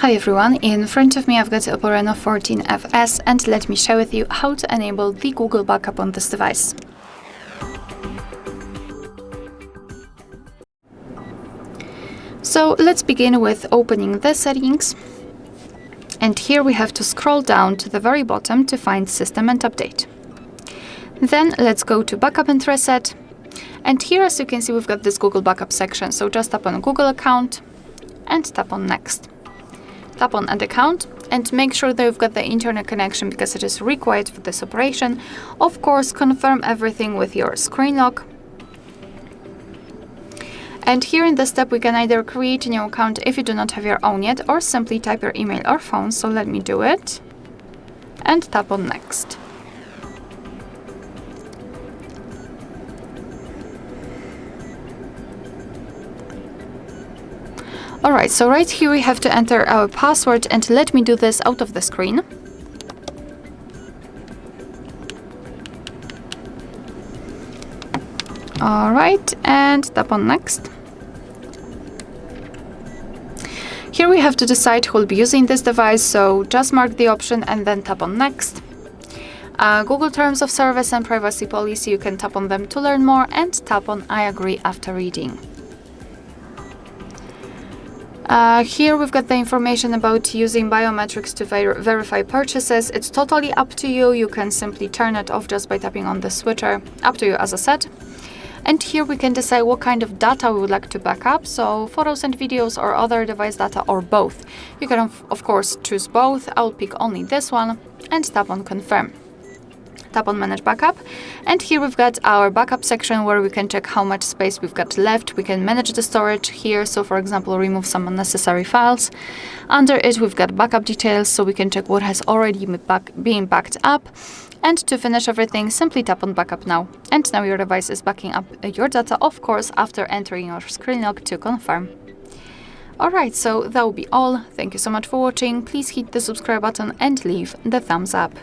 Hi everyone, in front of me I've got the OPPO Reno 14 FS and let me share with you how to enable the Google backup on this device. So let's begin with opening the settings, and here we have to scroll down to the very bottom to find System and Update. Then let's go to Backup and Reset, and here as you can see we've got this Google backup section, so just tap on Google account and tap on Next. Tap on Add Account and make sure that you've got the internet connection because it is required for this operation. Of course, confirm everything with your screen lock. And here in this step, we can either create a new account if you do not have your own yet, or simply type your email or phone. So let me do it and tap on Next. Alright, so right here we have to enter our password, and let me do this out of the screen. Alright, and tap on Next. Here we have to decide who will be using this device, so just mark the option and then tap on Next. Google Terms of Service and Privacy Policy, you can tap on them to learn more and tap on I agree after reading. Here we've got the information about using biometrics to verify purchases. It's totally up to you. You can simply turn it off just by tapping on the switcher. Up to you, as I said. And here we can decide what kind of data we would like to back up. So photos and videos, or other device data, or both. You can of course choose both. I'll pick only this one and tap on Confirm. Tap on Manage Backup, and here we've got our backup section where we can check how much space we've got left. We can manage the storage here, so for example remove some unnecessary files. Under it we've got backup details, so we can check what has already been backed up. And to finish everything, simply tap on Backup Now. And now your device is backing up your data, of course after entering your screen lock to confirm. Alright, so that will be all. Thank you so much for watching. Please hit the subscribe button and leave the thumbs up.